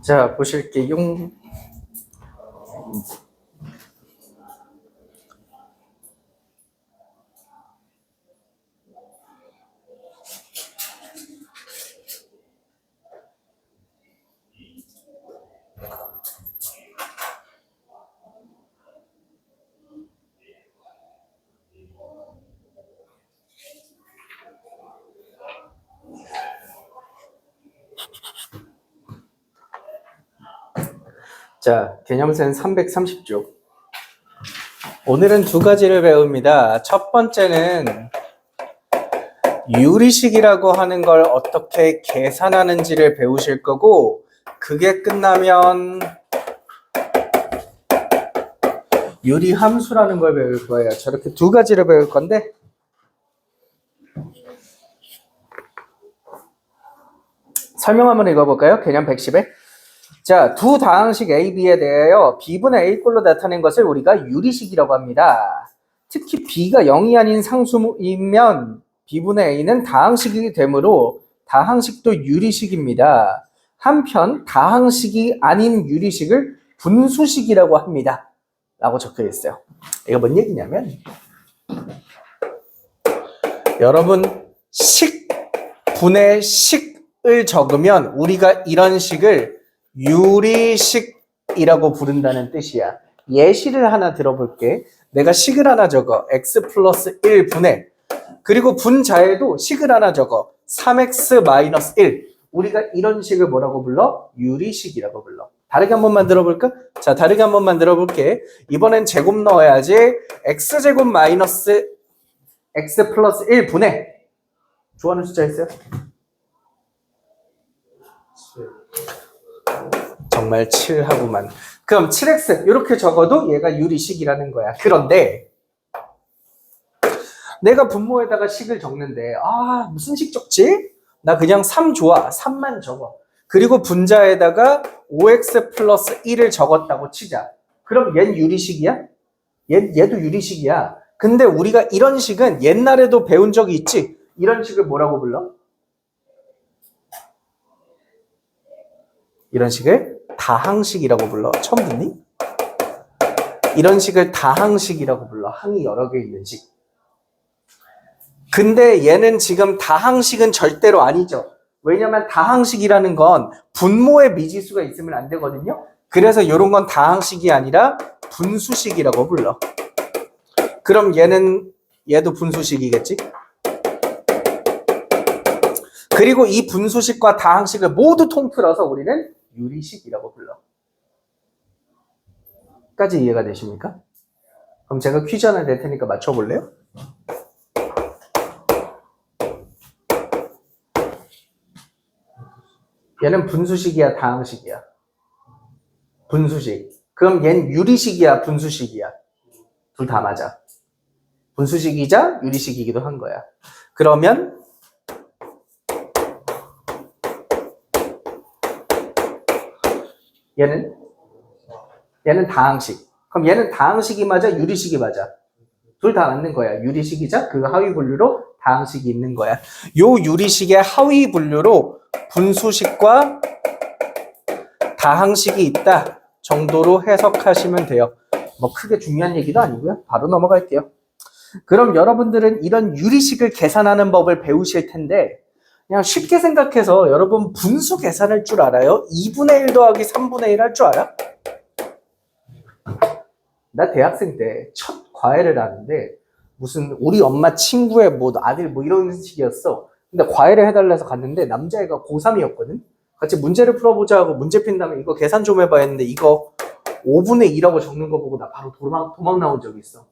자, 보실게요. 자, 개념센 330쪽. 오늘은 두 가지를 배웁니다. 첫 번째는 유리식이라고 하는 걸 어떻게 계산하는지를 배우실 거고, 그게 끝나면 유리함수라는 걸 배울 거예요. 저렇게 두 가지를 배울 건데, 설명 한번 읽어볼까요? 개념 110에. 자, 두 다항식 A, B에 대하여 B분의 A꼴로 나타낸 것을 우리가 유리식이라고 합니다. 특히 B가 0이 아닌 상수이면 B분의 A는 다항식이 되므로 다항식도 유리식입니다. 한편 다항식이 아닌 유리식을 분수식이라고 합니다. 라고 적혀 있어요. 이거 뭔 얘기냐면 여러분 식 분의 식을 적으면 우리가 이런 식을 유리식이라고 부른다는 뜻이야. 예시를 하나 들어볼게. 내가 식을 하나 적어. x 플러스 1분의 그리고 분자에도 식을 하나 적어. 3x 마이너스 1. 우리가 이런 식을 뭐라고 불러? 유리식이라고 불러. 다르게 한 번만 들어볼까? 자, 다르게 한 번만 들어볼게. 이번엔 제곱 넣어야지. x제곱 마이너스 x 플러스 1분의 좋아하는 숫자 있어요? 정말 7하고만. 그럼 7x 이렇게 적어도 얘가 유리식이라는 거야. 그런데 내가 분모에다가 식을 적는데 무슨 식 적지? 나 그냥 3 좋아. 3만 적어. 그리고 분자에다가 5x 플러스 1을 적었다고 치자. 그럼 얘는 유리식이야? 얘도 유리식이야. 근데 우리가 이런 식은 옛날에도 배운 적이 있지? 이런 식을 뭐라고 불러? 이런 식을 다항식이라고 불러. 처음 듣니? 이런 식을 다항식이라고 불러. 항이 여러 개 있는 식. 근데 얘는 지금 다항식은 절대로 아니죠. 왜냐면 다항식이라는 건 분모에 미지수가 있으면 안 되거든요. 그래서 이런 건 다항식이 아니라 분수식이라고 불러. 그럼 얘도 분수식이겠지? 그리고 이 분수식과 다항식을 모두 통틀어서 우리는 유리식이라고 불러. 까지 이해가 되십니까? 그럼 제가 퀴즈 하나 낼 테니까 맞춰볼래요? 얘는 분수식이야, 다항식이야? 분수식. 그럼 얘는 유리식이야, 분수식이야? 둘 다 맞아. 분수식이자 유리식이기도 한 거야. 그러면 얘는 다항식. 그럼 얘는 다항식이 맞아, 유리식이 맞아? 둘 다 맞는 거야. 유리식이자 그 하위 분류로 다항식이 있는 거야. 요 유리식의 하위 분류로 분수식과 다항식이 있다 정도로 해석하시면 돼요. 뭐 크게 중요한 얘기도 아니고요. 바로 넘어갈게요. 그럼 여러분들은 이런 유리식을 계산하는 법을 배우실 텐데 그냥 쉽게 생각해서 여러분 분수 계산할 줄 알아요? 2분의 1 더하기 3분의 1 할 줄 알아? 나 대학생 때 첫 과외를 하는데 무슨 우리 엄마 친구의 뭐 아들 뭐 이런 식이었어. 근데 과외를 해달라 해서 갔는데 남자애가 고3이었거든. 같이 문제를 풀어보자 하고 문제 핀 다음에 이거 계산 좀 해봐 했는데 이거 5분의 2라고 적는 거 보고 나 바로 도망 나온 적이 있어.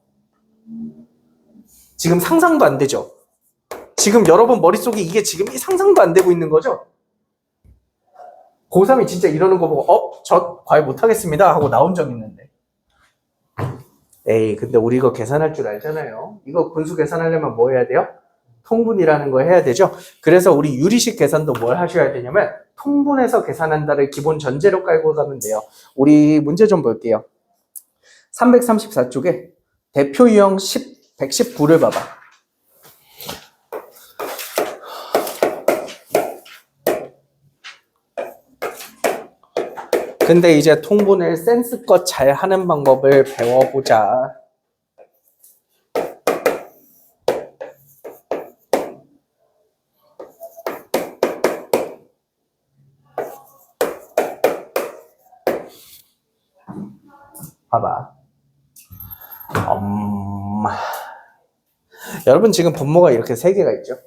지금 상상도 안 되죠? 지금 여러분 머릿속에 이게 지금 상상도 안 되고 있는 거죠? 고3이 진짜 이러는 거 보고 저 과외 못하겠습니다 하고 나온 적 있는데 에이 근데 우리 이거 계산할 줄 알잖아요. 이거 분수 계산하려면 뭐 해야 돼요? 통분이라는 거 해야 되죠. 그래서 우리 유리식 계산도 뭘 하셔야 되냐면 통분해서 계산한다를 기본 전제로 깔고 가면 돼요. 우리 문제 좀 볼게요. 334쪽에 대표 유형 119를 봐봐. 근데 이제 통분을 센스껏 잘 하는 방법을 배워보자. 봐봐. 여러분 지금 분모가 이렇게 세 개가 있죠?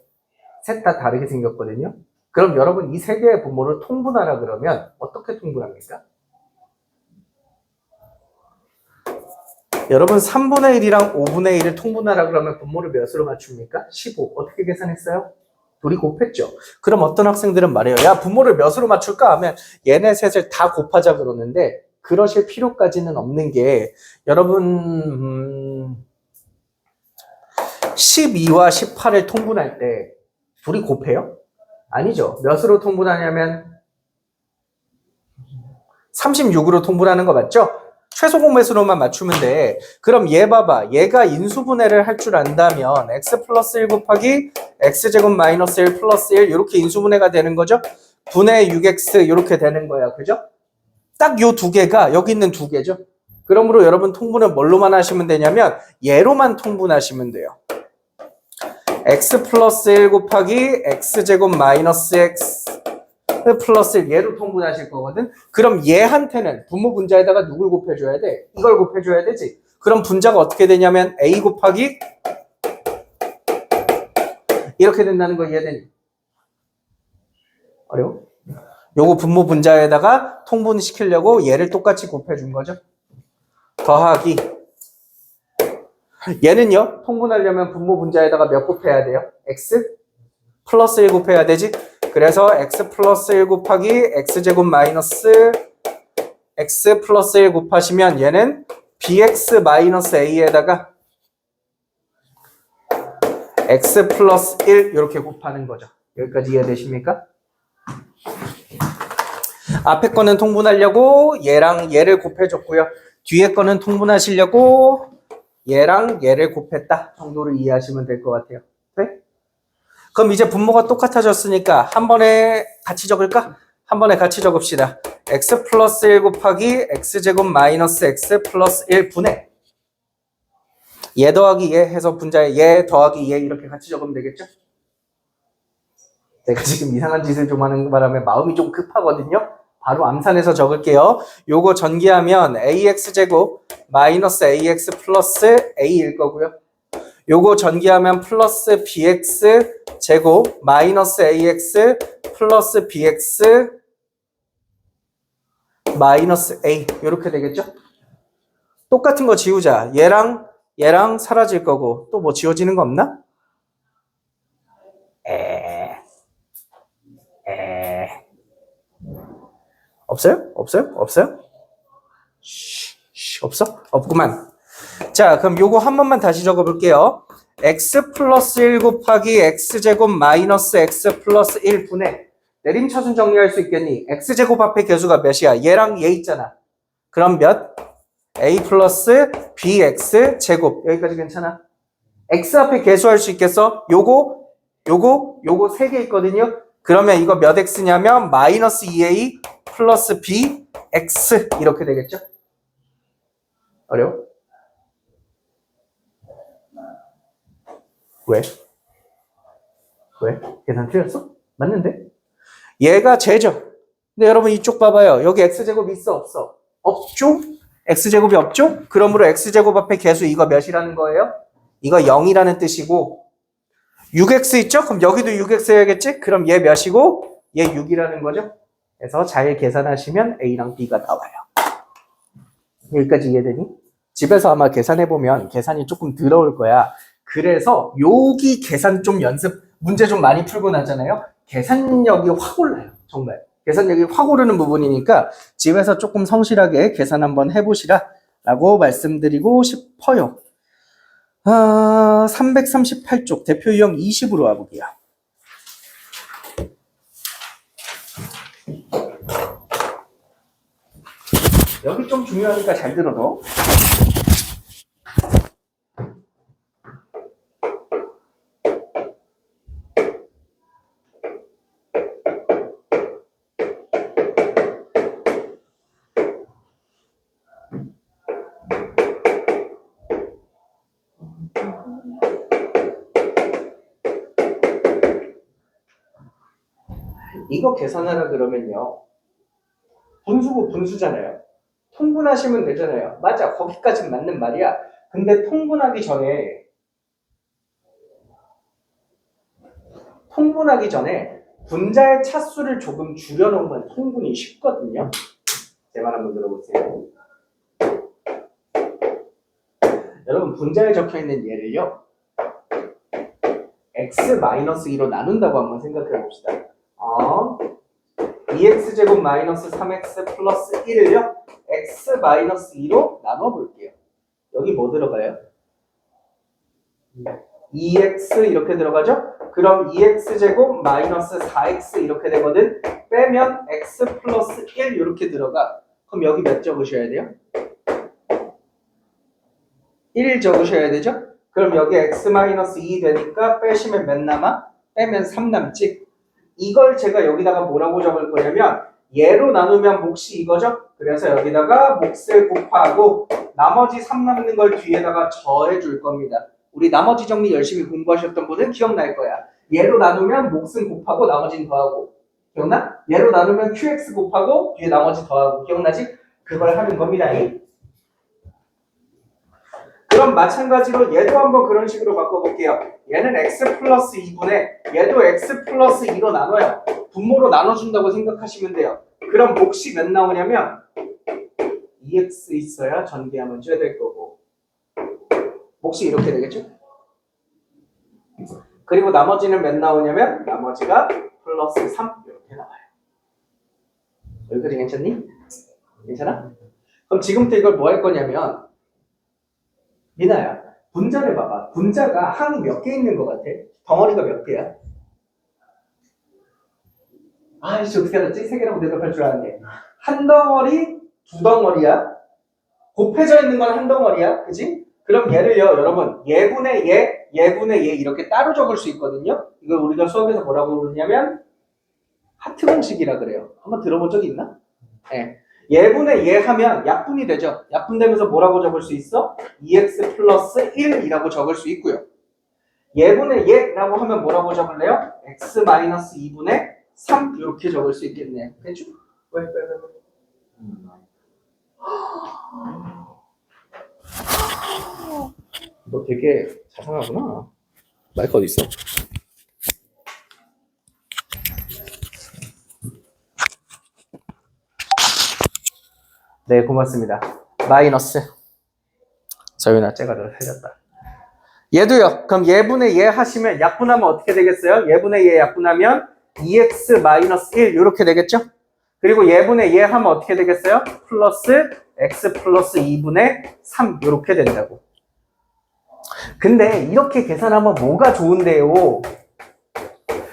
셋 다 다르게 생겼거든요. 그럼 여러분 이 세 개의 분모를 통분하라 그러면 어떻게 통분합니까? 여러분 3분의 1이랑 5분의 1을 통분하라 그러면 분모를 몇으로 맞춥니까? 15. 어떻게 계산했어요? 둘이 곱했죠. 그럼 어떤 학생들은 말해요. 야, 분모를 몇으로 맞출까 하면 얘네 셋을 다 곱하자 그러는데 그러실 필요까지는 없는 게 여러분 12와 18을 통분할 때 둘이 곱해요? 아니죠. 몇으로 통분하냐면 36으로 통분하는 거 맞죠? 최소 공배수로만 맞추면 돼. 그럼 얘 봐봐. 얘가 인수분해를 할 줄 안다면 x 플러스 1 곱하기 x제곱 마이너스 1 플러스 1 이렇게 인수분해가 되는 거죠? 분의 6x 이렇게 되는 거야. 그죠? 딱 요 두 개가 여기 있는 두 개죠. 그러므로 여러분 통분은 뭘로만 하시면 되냐면 얘로만 통분하시면 돼요. x 플러스 1 곱하기 x제곱 마이너스 x 플러스 1 얘로 통분하실 거거든. 그럼 얘한테는 분모 분자에다가 누굴 곱해줘야 돼? 이걸 곱해줘야 되지. 그럼 분자가 어떻게 되냐면 a 곱하기 이렇게 된다는 거 이해되니? 어려워? 요거 분모 분자에다가 통분시키려고 얘를 똑같이 곱해준 거죠. 더하기 얘는요 통분하려면 분모 분자에다가 몇 곱해야 돼요? x 플러스 1 곱해야 되지. 그래서 x 플러스 1 곱하기 x제곱 마이너스 x 플러스 1 곱하시면 얘는 bx 마이너스 a에다가 x 플러스 1 이렇게 곱하는 거죠. 여기까지 이해되십니까? 앞에 거는 통분하려고 얘랑 얘를 곱해줬고요. 뒤에 거는 통분하시려고 얘랑 얘를 곱했다 정도로 이해하시면 될 것 같아요. 네? 그럼 이제 분모가 똑같아졌으니까 한 번에 같이 적을까? 한 번에 같이 적읍시다. x 플러스 1 곱하기 x제곱 마이너스 x 플러스 1 분의 얘 더하기 얘 해서 분자에 얘 더하기 얘 이렇게 같이 적으면 되겠죠? 제가 지금 이상한 짓을 좀 하는 바람에 마음이 좀 급하거든요. 바로 암산해서 적을게요. 요거 전기하면 ax제곱 마이너스 ax 플러스 a일 거고요. 요거 전기하면 플러스 bx 제곱 마이너스 ax 플러스 bx 마이너스 a 이렇게 되겠죠? 똑같은 거 지우자. 얘랑 사라질 거고 또 뭐 지워지는 거 없나? 없어요? 없어요? 없어요? 없어? 없구만. 자, 그럼 요거 한 번만 다시 적어볼게요. x 플러스 1 곱하기 x제곱 마이너스 x 플러스 1 분의 내림차순 정리할 수 있겠니? x제곱 앞에 개수가 몇이야? 얘랑 얘 있잖아. 그럼 몇? a 플러스 bx 제곱. 여기까지 괜찮아? x 앞에 개수할 수 있겠어? 요거 세 개 있거든요. 그러면 이거 몇 x냐면 마이너스 2a 플러스 bx 이렇게 되겠죠? 어려워? 왜? 왜? 계산 틀렸어? 맞는데? 얘가 제죠. 근데 여러분 이쪽 봐봐요. 여기 x제곱 있어 없어? 없죠? x제곱이 없죠? 그러므로 x제곱 앞에 개수 이거 몇이라는 거예요? 이거 0이라는 뜻이고 6x 있죠? 그럼 여기도 6x 해야겠지? 그럼 얘 몇이고 얘 6이라는 거죠? 그래서 잘 계산하시면 A랑 B가 나와요. 여기까지 이해되니? 집에서 아마 계산해보면 계산이 조금 더러울 거야. 그래서 여기 계산 좀 연습, 문제 좀 많이 풀고 나잖아요. 계산력이 확 올라요. 정말. 계산력이 확 오르는 부분이니까 집에서 조금 성실하게 계산 한번 해보시라 라고 말씀드리고 싶어요. 338쪽 대표 유형 20으로 와볼게요. 여기 좀 중요하니까 잘 들어도. 이거 계산하라 그러면요. 분수고 분수잖아요. 통분하시면 되잖아요. 맞아. 거기까지는 맞는 말이야. 근데 통분하기 전에 분자의 차수를 조금 줄여놓으면 통분이 쉽거든요. 제 말 한번 들어보세요. 여러분 분자에 적혀있는 얘를요. x-2로 나눈다고 한번 생각해 봅시다. 2x제곱 마이너스 3x 플러스 1을요. x-2로 나눠볼게요. 여기 뭐 들어가요? 2x 이렇게 들어가죠? 그럼 2x제곱 마이너스 4x 이렇게 되거든. 빼면 x 플러스 1 이렇게 들어가. 그럼 여기 몇 적으셔야 돼요? 1 적으셔야 되죠? 그럼 여기 x-2 되니까 빼시면 몇 남아? 빼면 3 남지? 이걸 제가 여기다가 뭐라고 적을 거냐면 얘로 나누면 몫이 이거죠? 그래서 여기다가 몫을 곱하고 나머지 3 남는 걸 뒤에다가 더해 줄 겁니다. 우리 나머지 정리 열심히 공부하셨던 분은 기억날 거야. 얘로 나누면 몫은 곱하고 나머지는 더하고. 기억나? 얘로 나누면 qx 곱하고 뒤에 나머지 더하고. 기억나지? 그걸 하는 겁니다. 그럼 마찬가지로 얘도 한번 그런 식으로 바꿔볼게요. 얘는 x 플러스 2분의 얘도 x 플러스 2로 나눠요. 분모로 나눠준다고 생각하시면 돼요. 그럼 몫이 몇 나오냐면 2x 있어야 전개하면 쬐 될 거고 몫이 이렇게 되겠죠? 그리고 나머지는 몇 나오냐면 나머지가 플러스 3 이렇게 나와요. 여기까지 괜찮니? 괜찮아? 그럼 지금부터 이걸 뭐 할 거냐면 미나야, 분자를 봐봐. 분자가 항이 몇 개 있는 것 같아? 덩어리가 몇 개야? 아이씨, 어떻게 알았지? 3개라고 대답할 줄 알았네. 한 덩어리, 두 덩어리야? 곱해져 있는 건 한 덩어리야? 그지? 그럼 얘를요, 여러분, 얘분의 얘, 얘분의 얘 이렇게 따로 적을 수 있거든요? 이걸 우리가 수업에서 뭐라고 부르냐면 하트 공식이라 그래요. 한번 들어본 적 있나? 네. 얘분의 얘 하면 약분이 되죠. 약분되면서 뭐라고 적을 수 있어? 2x 플러스 1이라고 적을 수 있고요. 얘분의 얘라고 하면 뭐라고 적을래요? x 마이너스 2분의 3 이렇게 적을 수 있겠네요. 그렇죠? 왜? 너 되게 자상하구나. 마이크 어디 있어? 네, 고맙습니다. 마이너스. 서윤아, 쟤가 너 살렸다. 얘도요. 그럼 얘분의 얘 하시면 약분하면 어떻게 되겠어요? 얘분의 얘 약분하면 2x 마이너스 1 이렇게 되겠죠? 그리고 얘분의 얘 하면 어떻게 되겠어요? 플러스 x 플러스 2분의 3 이렇게 된다고. 근데 이렇게 계산하면 뭐가 좋은데요?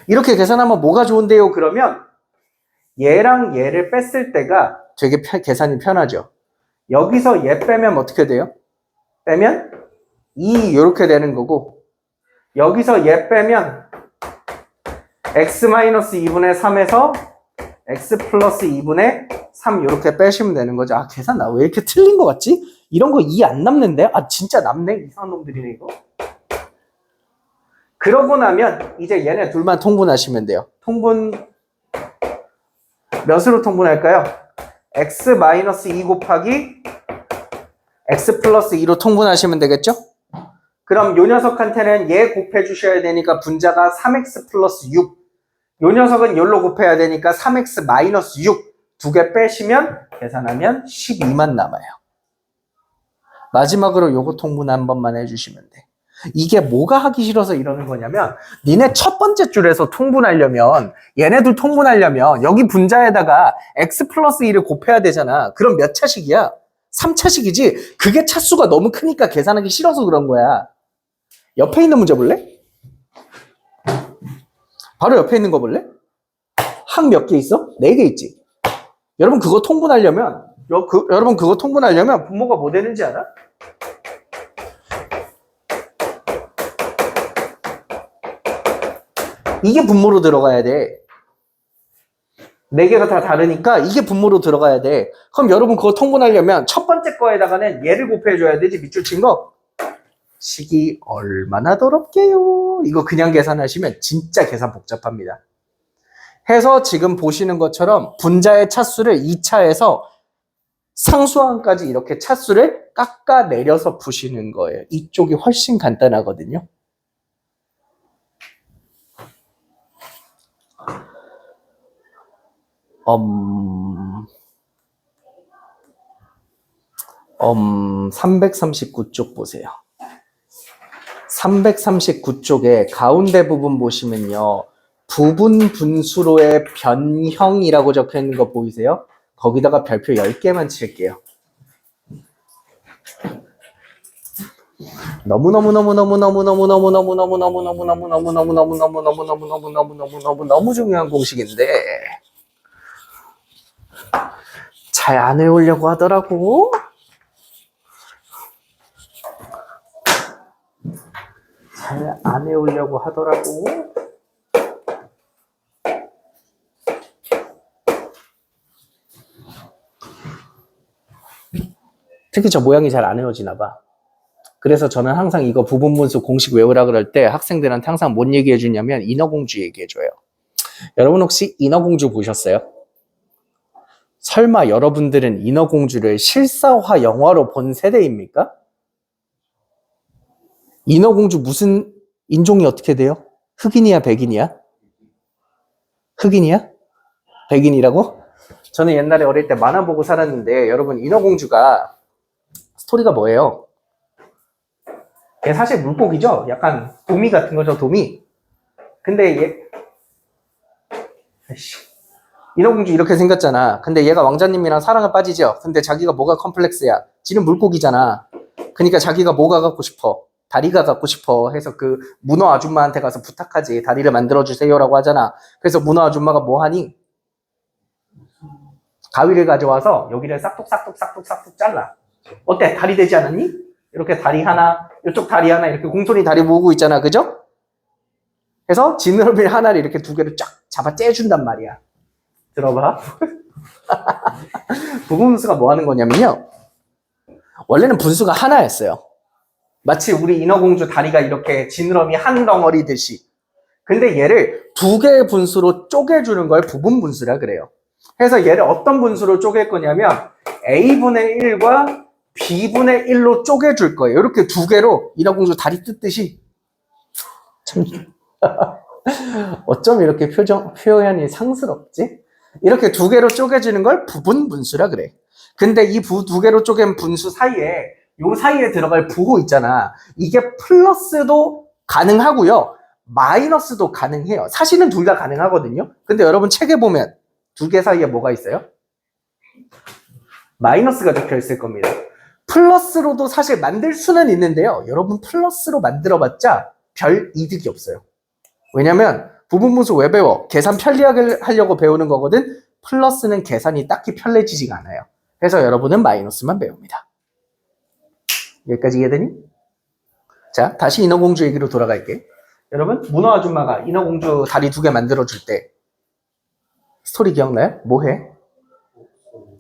이렇게 계산하면 뭐가 좋은데요? 그러면 얘랑 얘를 뺐을 때가 되게 계산이 편하죠. 여기서 얘 빼면 어떻게 돼요? 빼면 2 이렇게 되는 거고 여기서 얘 빼면 x-2분의 3에서 x 플러스 2분의 3 이렇게 빼시면 되는 거죠. 아, 계산 나 왜 이렇게 틀린 거 같지? 이런 거 2 안 남는데? 아, 진짜 남네? 이상한 놈들이네 이거. 그러고 나면 이제 얘네 둘만 통분하시면 돼요. 통분 몇으로 통분할까요? x-2 곱하기 x 플러스 2로 통분하시면 되겠죠? 그럼 요 녀석한테는 얘 곱해 주셔야 되니까 분자가 3x 플러스 6. 요 녀석은 요로 곱해야 되니까 3x 마이너스 6. 두 개 빼시면 계산하면 12만 남아요. 마지막으로 요거 통분 한 번만 해주시면 돼. 이게 뭐가 하기 싫어서 이러는 거냐면 니네 첫 번째 줄에서 통분하려면 얘네들 통분하려면 여기 분자에다가 x 플러스 2를 곱해야 되잖아. 그럼 몇 차식이야? 3차식이지. 그게 차수가 너무 크니까 계산하기 싫어서 그런 거야. 옆에 있는 문제 볼래? 바로 옆에 있는 거 볼래? 항 몇 개 있어? 4개 있지. 여러분 그거 통분하려면 여러분 그거 통분하려면 분모가 뭐 되는지 알아? 이게 분모로 들어가야 돼. 4개가 다 다르니까 이게 분모로 들어가야 돼. 그럼 여러분 그거 통분하려면 첫 번째 거에다가는 얘를 곱해줘야 되지. 밑줄 친 거. 식이 얼마나 더럽게요. 이거 그냥 계산하시면 진짜 계산 복잡합니다. 해서 지금 보시는 것처럼 분자의 차수를 2차에서 상수항까지 이렇게 차수를 깎아내려서 푸시는 거예요. 이쪽이 훨씬 간단하거든요. 음, 339쪽 보세요. 339쪽에 가운데 부분 보시면요. 부분 분수로의 변형이라고 적혀 있는 거 보이세요? 거기다가 별표 10개만 칠게요. 너무 중요한 공식인데 잘 안 외우려고 하더라고. 잘 안 외우려고 하더라고. 특히 저 모양이 잘 안 외워지나 봐. 그래서 저는 항상 이거 부분분수 공식 외우라 그럴 때 학생들한테 항상 뭔 얘기해 주냐면 인어공주 얘기해 줘요. 여러분 혹시 인어공주 보셨어요? 설마 여러분들은 인어공주를 실사화 영화로 본 세대입니까? 인어공주 무슨 인종이 어떻게 돼요? 흑인이야, 백인이야? 흑인이야? 백인이라고? 저는 옛날에 어릴 때 만화 보고 살았는데 여러분 인어공주가 스토리가 뭐예요? 얘 사실 물고기죠? 약간 도미 같은 거죠, 도미. 근데 얘 인어공주 이렇게 생겼잖아. 근데 얘가 왕자님이랑 사랑에 빠지죠? 근데 자기가 뭐가 컴플렉스야? 지는 물고기잖아. 그러니까 자기가 뭐가 갖고 싶어? 다리가 갖고 싶어 해서 그 문어 아줌마한테 가서 부탁하지. 다리를 만들어주세요라고 하잖아. 그래서 문어 아줌마가 뭐 하니? 가위를 가져와서 여기를 싹둑 잘라. 어때? 다리 되지 않았니? 이렇게 다리 하나, 이쪽 다리 하나, 이렇게 공손히 다리 모으고 있잖아. 그죠? 그래서 지느러미 하나를 이렇게 두 개를 쫙 잡아 째준단 말이야. 들어봐. 부분분수가 뭐 하는 거냐면요. 원래는 분수가 하나였어요. 마치 우리 인어공주 다리가 이렇게 지느러미 한 덩어리듯이. 근데 얘를 두 개의 분수로 쪼개주는 걸 부분분수라 그래요. 그래서 얘를 어떤 분수로 쪼갤 거냐면 A분의 1과 B분의 1로 쪼개줄 거예요. 이렇게 두 개로 인어공주 다리 뜯듯이. 참 어쩜 이렇게 표현이 상스럽지? 이렇게 두 개로 쪼개지는 걸 부분분수라 그래. 근데 이 두 개로 쪼갠 분수 사이에 요 사이에 들어갈 부호 있잖아. 이게 플러스도 가능하고요. 마이너스도 가능해요. 사실은 둘 다 가능하거든요. 근데 여러분 책에 보면 두 개 사이에 뭐가 있어요? 마이너스가 적혀 있을 겁니다. 플러스로도 사실 만들 수는 있는데요. 여러분 플러스로 만들어봤자 별 이득이 없어요. 왜냐면 부분분수 왜 배워? 계산 편리하게 하려고 배우는 거거든. 플러스는 계산이 딱히 편해지지가 않아요. 그래서 여러분은 마이너스만 배웁니다. 여기까지 이해되니? 자, 다시 인어공주 얘기로 돌아갈게. 여러분, 문어 아줌마가 인어공주 다리 두 개 만들어줄 때 스토리 기억나요? 뭐 해?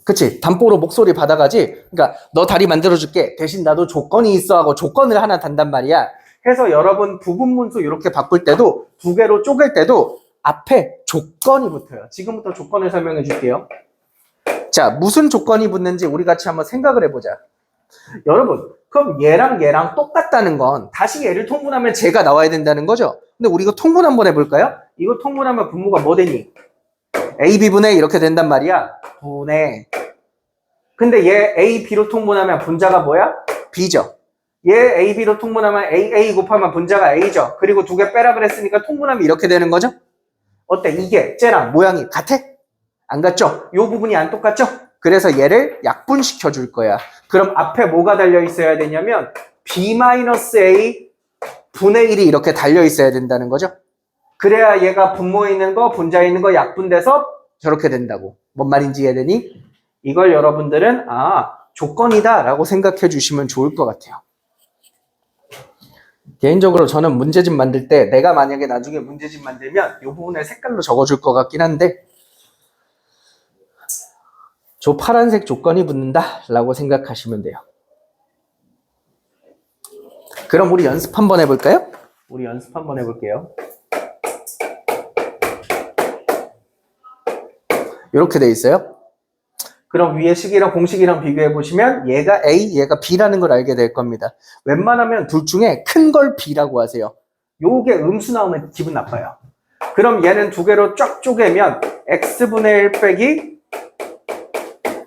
그치? 담보로 목소리 받아가지? 그러니까 너 다리 만들어줄게. 대신 나도 조건이 있어 하고 조건을 하나 단단 말이야. 그래서 여러분 부분분수 이렇게 바꿀 때도 두 개로 쪼갤 때도 앞에 조건이 붙어요. 지금부터 조건을 설명해 줄게요. 자, 무슨 조건이 붙는지 우리 같이 한번 생각을 해보자. 여러분, 그럼 얘랑 똑같다는 건 다시 얘를 통분하면 쟤가 나와야 된다는 거죠? 근데 우리 이거 통분 한번 해볼까요? 이거 통분하면 분모가 뭐 되니? A, B분의 이렇게 된단 말이야. 분의. 근데 얘 A, B로 통분하면 분자가 뭐야? B죠. 얘 A, B로 통분하면 A 곱하면 분자가 A죠. 그리고 두 개 빼라 그랬으니까 통분하면 이렇게 되는 거죠? 어때? 이게 쟤랑 모양이 같아? 안 같죠? 요 부분이 안 똑같죠? 그래서 얘를 약분시켜 줄 거야. 그럼 앞에 뭐가 달려 있어야 되냐면 B-A 분의 1이 이렇게 달려 있어야 된다는 거죠. 그래야 얘가 분모에 있는 거, 분자에 있는 거 약분돼서 저렇게 된다고. 뭔 말인지 이해되니? 이걸 여러분들은 조건이다 라고 생각해 주시면 좋을 것 같아요. 개인적으로 저는 문제집 만들 때 내가 만약에 나중에 문제집 만들면 이 부분을 색깔로 적어줄 것 같긴 한데 저 파란색 조건이 붙는다 라고 생각하시면 돼요. 그럼 우리 연습 한번 해볼까요? 우리 연습 한번 해볼게요. 이렇게 돼 있어요. 그럼 위에 식이랑 공식이랑 비교해 보시면 얘가 A, 얘가 B라는 걸 알게 될 겁니다. 웬만하면 둘 중에 큰 걸 B라고 하세요. 요게 음수 나오면 기분 나빠요. 그럼 얘는 두 개로 쫙 쪼개면 x분의 1 빼기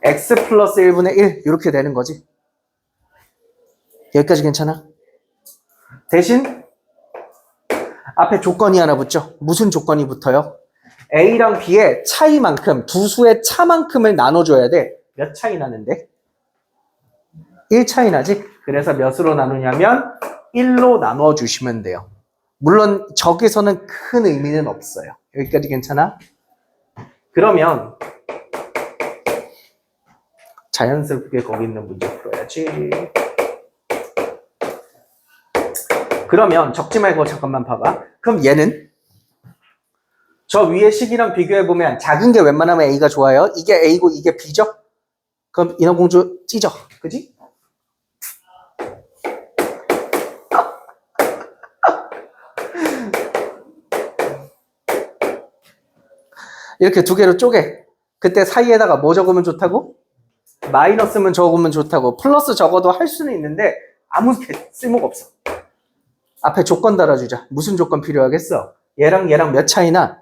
x 플러스 1분의 1 이렇게 되는 거지. 여기까지 괜찮아? 대신 앞에 조건이 하나 붙죠. 무슨 조건이 붙어요? A랑 B의 차이만큼, 두 수의 차만큼을 나눠줘야 돼. 몇 차이 나는데? 1 차이 나지? 그래서 몇으로 나누냐면 1로 나눠주시면 돼요. 물론 저기서는 큰 의미는 없어요. 여기까지 괜찮아? 그러면 자연스럽게 거기 있는 문제 풀어야지. 그러면 적지 말고 잠깐만 봐봐. 그럼 얘는 저 위에 식이랑 비교해보면 작은 게 웬만하면 A가 좋아요. 이게 A고 이게 B죠? 그럼 인어공주 찢어. 그지? 이렇게 두 개로 쪼개. 그때 사이에다가 뭐 적으면 좋다고? 마이너스면 적으면 좋다고. 플러스 적어도 할 수는 있는데 아무 쓸모가 없어. 앞에 조건 달아주자. 무슨 조건 필요하겠어? 얘랑 얘랑 몇 차이나?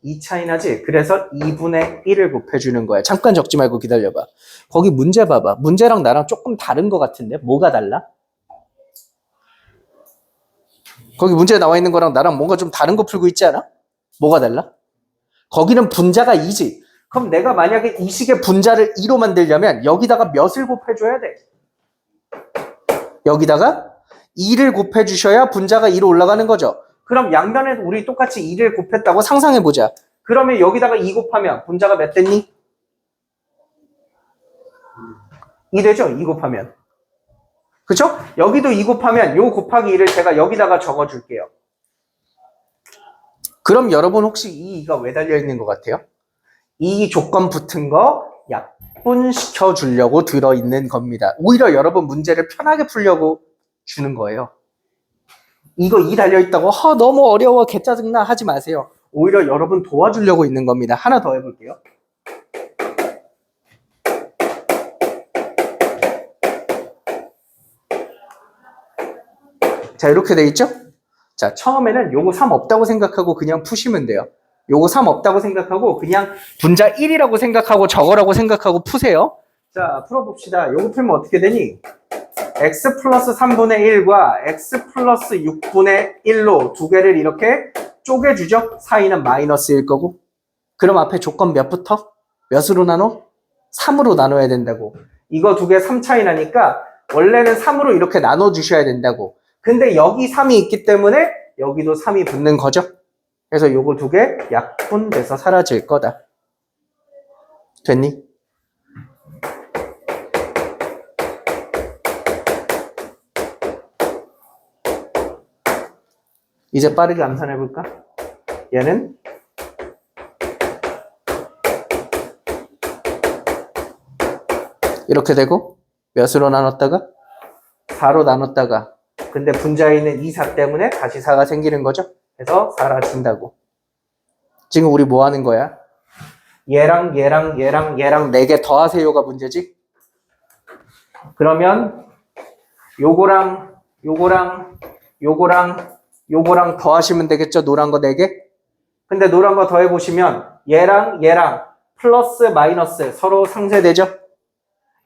2 차이 나지? 그래서 2분의 1을 곱해주는 거야. 잠깐 적지 말고 기다려봐. 거기 문제 봐봐. 문제랑 나랑 조금 다른 것 같은데? 뭐가 달라? 거기 문제에 나와 있는 거랑 나랑 뭔가 좀 다른 거 풀고 있지 않아? 뭐가 달라? 거기는 분자가 2지. 그럼 내가 만약에 이 식의 분자를 2로 만들려면 여기다가 몇을 곱해줘야 돼? 여기다가 2를 곱해주셔야 분자가 2로 올라가는 거죠. 그럼 양변에 우리 똑같이 2를 곱했다고 상상해보자. 그러면 여기다가 2 곱하면 분자가 몇 됐니? 2 되죠? 2 곱하면. 그쵸? 여기도 2 곱하면 요 곱하기 2를 제가 여기다가 적어줄게요. 그럼 여러분 혹시 이 2가 왜 달려있는 것 같아요? 이 조건 붙은 거 약분시켜 주려고 들어있는 겁니다. 오히려 여러분 문제를 편하게 풀려고 주는 거예요. 이거 2 달려있다고 너무 어려워 개짜증나 하지 마세요. 오히려 여러분 도와주려고 있는 겁니다. 하나 더 해볼게요. 자, 이렇게 돼 있죠? 자, 처음에는 요거 3 없다고 생각하고 그냥 푸시면 돼요. 요거 3 없다고 생각하고 그냥 분자 1이라고 생각하고 저거라고 생각하고 푸세요. 자, 풀어봅시다. 요거 풀면 어떻게 되니? x 플러스 3분의 1과 x 플러스 6분의 1로 두 개를 이렇게 쪼개주죠? 사이는 마이너스일 거고. 그럼 앞에 조건 몇부터? 몇으로 나눠? 3으로 나눠야 된다고. 이거 두 개 3 차이 나니까 원래는 3으로 이렇게 나눠주셔야 된다고. 근데 여기 3이 있기 때문에 여기도 3이 붙는 거죠. 그래서 요거 두 개 약분돼서 사라질 거다. 됐니? 이제 빠르게 암산해볼까? 얘는 이렇게 되고 몇으로 나눴다가 4로 나눴다가 근데 분자에 있는 2, 4 때문에 다시 4가 생기는 거죠. 그래서 사라진다고. 지금 우리 뭐 하는 거야? 얘랑 얘랑 얘랑 얘랑 4개 더하세요가 문제지? 그러면 요거랑 요거랑 요거랑 요거랑 더하시면 되겠죠? 노란 거 4개? 근데 노란 거 더해보시면 얘랑 얘랑 플러스 마이너스 서로 상쇄되죠?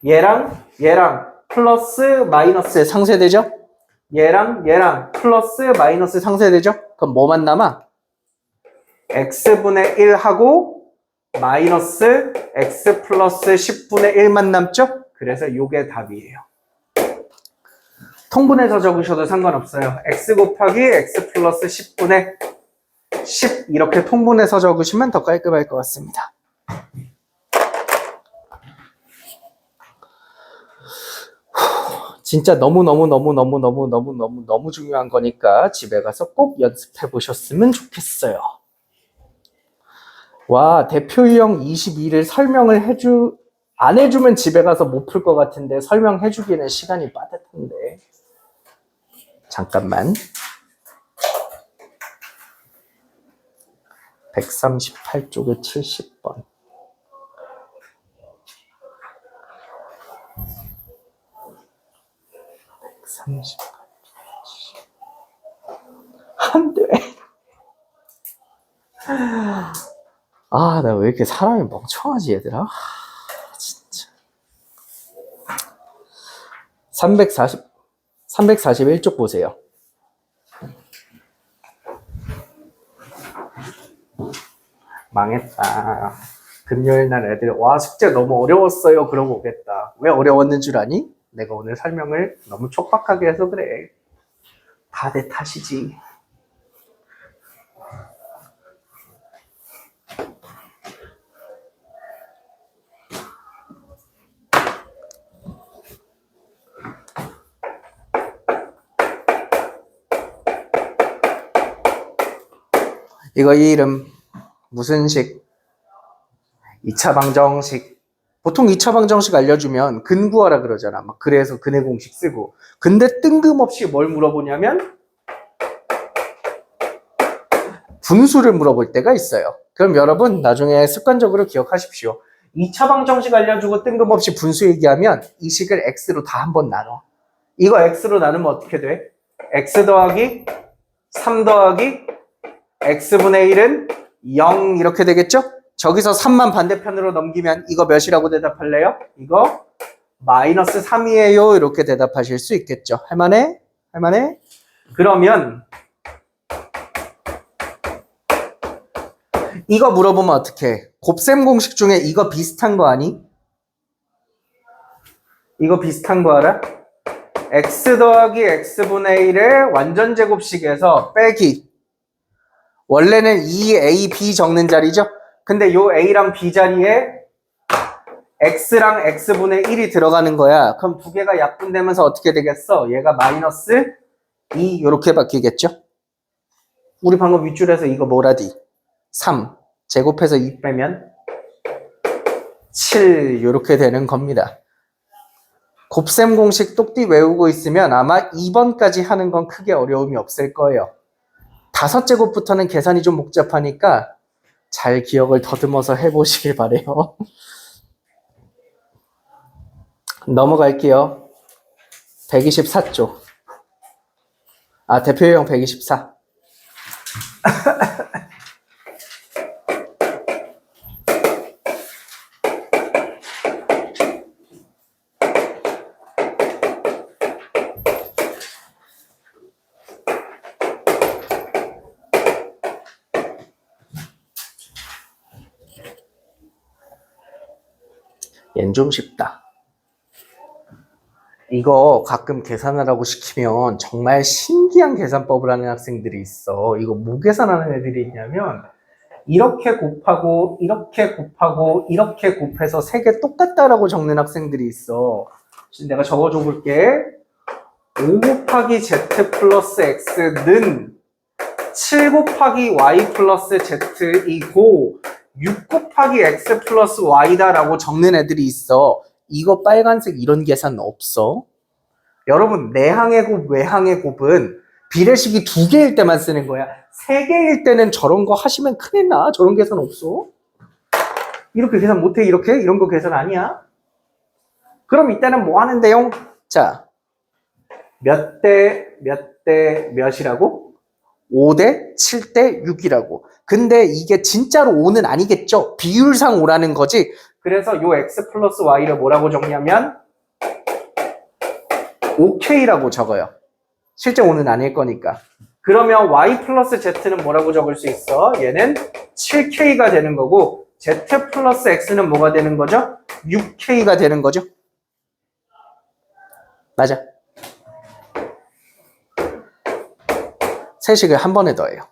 얘랑 얘랑 플러스 마이너스 상쇄되죠? 얘랑 얘랑 플러스 마이너스 상쇄되죠? 그럼 뭐만 남아? x분의 1하고 마이너스 x 플러스 10분의 1만 남죠? 그래서 요게 답이에요. 통분해서 적으셔도 상관없어요. x 곱하기 x 플러스 10분의 10 이렇게 통분해서 적으시면 더 깔끔할 것 같습니다. 진짜 너무 중요한 거니까 집에 가서 꼭 연습해 보셨으면 좋겠어요. 와, 대표 유형 22를 설명을 안 해주면 집에 가서 못 풀 것 같은데 설명해 주기는 시간이 빠듯한데. 잠깐만. 138쪽에 70번. 30. 안 돼. 아, 나 왜 이렇게 사람이 멍청하지, 얘들아? 진짜. 341쪽 보세요. 망했다. 금요일 날 애들, 와, 숙제 너무 어려웠어요. 그러고 오겠다. 왜 어려웠는 줄 아니? 내가 오늘 설명을 너무 촉박하게 해서 그래. 다 내 탓이지. 이거 이름 무슨 식? 2차 방정식. 보통 2차 방정식 알려주면 근 구하라 그러잖아. 막 그래서 근의 공식 쓰고. 근데 뜬금없이 뭘 물어보냐면 분수를 물어볼 때가 있어요. 그럼 여러분 나중에 습관적으로 기억하십시오. 2차 방정식 알려주고 뜬금없이 분수 얘기하면 이 식을 x로 다 한번 나눠. 이거 x로 나누면 어떻게 돼? x 더하기 3 더하기 x분의 1은 0 이렇게 되겠죠? 저기서 3만 반대편으로 넘기면 이거 몇이라고 대답할래요? 이거 마이너스 3이에요. 이렇게 대답하실 수 있겠죠. 할만해? 할만해? 그러면 이거 물어보면 어떡해? 곱셈 공식 중에 이거 비슷한 거 아니? 이거 비슷한 거 알아? x 더하기 x분의 1의 완전제곱식에서 빼기. 원래는 2ab 적는 자리죠? 근데 요 a랑 b 자리에 x랑 x분의 1이 들어가는 거야. 그럼 두 개가 약분되면서 어떻게 되겠어? 얘가 마이너스 2 이렇게 바뀌겠죠? 우리 방금 윗줄에서 이거 뭐라디? 3 제곱해서 2 빼면 7 이렇게 되는 겁니다. 곱셈 공식 똑띠 외우고 있으면 아마 2번까지 하는 건 크게 어려움이 없을 거예요. 5제곱부터는 계산이 좀 복잡하니까 잘 기억을 더듬어서 해보시길 바래요. 넘어갈게요. 124쪽. 아, 대표형 124. 얜 좀 쉽다. 이거 가끔 계산하라고 시키면 정말 신기한 계산법을 하는 학생들이 있어. 이거 뭐 계산하는 애들이 있냐면 이렇게 곱하고 이렇게 곱하고 이렇게 곱해서 세 개 똑같다라고 적는 학생들이 있어. 지금 내가 적어줘 볼게. 5 곱하기 z 플러스 x는 7 곱하기 y 플러스 z이고 6 곱하기 x 플러스 y다 라고 적는 애들이 있어. 이거 빨간색 이런 계산 없어. 여러분 내항의 곱, 외항의 곱은 비례식이 2개일 때만 쓰는 거야. 3개일 때는 저런 거 하시면 큰일 나. 저런 계산 없어. 이렇게 계산 못해 이렇게? 이런 거 계산 아니야. 그럼 이때는 뭐 하는데요? 자, 몇 대 몇이라고? 5대 7대 6이라고. 근데 이게 진짜로 5는 아니겠죠? 비율상 5라는 거지. 그래서 요 x 플러스 y를 뭐라고 적냐면 5k라고 적어요. 실제 5는 아닐 거니까. 그러면 y 플러스 z는 뭐라고 적을 수 있어? 얘는 7k가 되는 거고 z 플러스 x는 뭐가 되는 거죠? 6k가 되는 거죠. 맞아. 세식을 한 번에 더해요.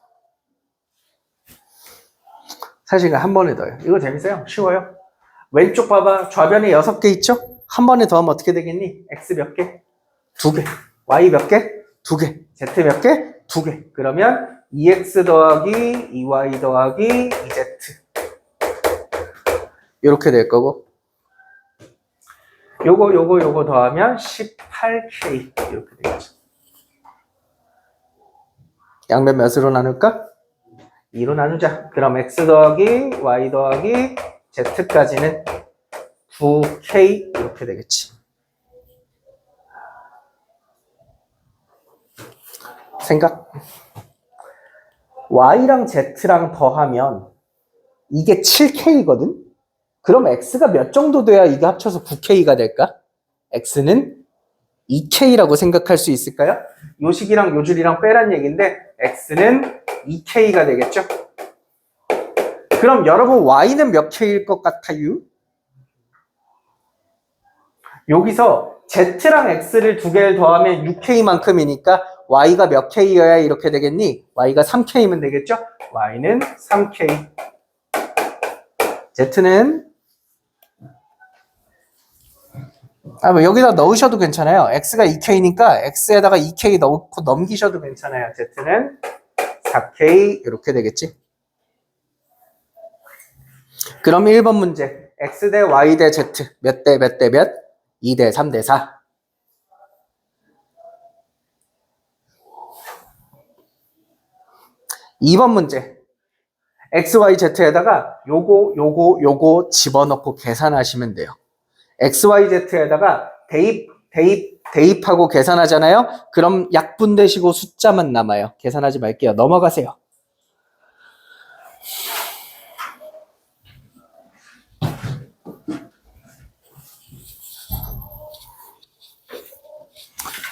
세식을 한 번에 더해요. 이거 재밌어요. 쉬워요. 왼쪽 봐봐. 좌변에 6개 있죠? 한 번에 더하면 어떻게 되겠니? x 몇 개? 2개. y 몇 개? 2개. z 몇 개? 2개. 그러면 2x 더하기 2y 더하기 2z. 이렇게 될 거고. 요거 더하면 18k. 이렇게 되겠죠. 양변 몇으로 나눌까? 2로 나누자. 그럼 x 더하기 y 더하기 z까지는 9k 이렇게 되겠지. 생각. y랑 z랑 더하면 이게 7k거든? 그럼 x가 몇 정도 돼야 이게 합쳐서 9k가 될까? x는 2k라고 생각할 수 있을까요? 요 식이랑 요 줄이랑 빼란 얘기인데 x는 2k가 되겠죠? 그럼 여러분 y는 몇 k일 것 같아요? 여기서 z랑 x를 두 개를 더하면 6k만큼이니까 y가 몇 k여야 이렇게 되겠니? y가 3k면 되겠죠? y는 3k. z는 뭐 여기다 넣으셔도 괜찮아요. x가 2k니까 x에다가 2k 넣고 넘기셔도 괜찮아요. z는 4k 이렇게 되겠지. 그럼 1번 문제 x 대 y 대 z 몇 대 몇 대 몇? 2대 3대 4. (2번) 문제 x, y, z에다가 요거 집어넣고 계산하시면 돼요. x, y, z에다가 대입하고 계산하잖아요. 그럼 약분되시고 숫자만 남아요. 계산하지 말게요. 넘어가세요.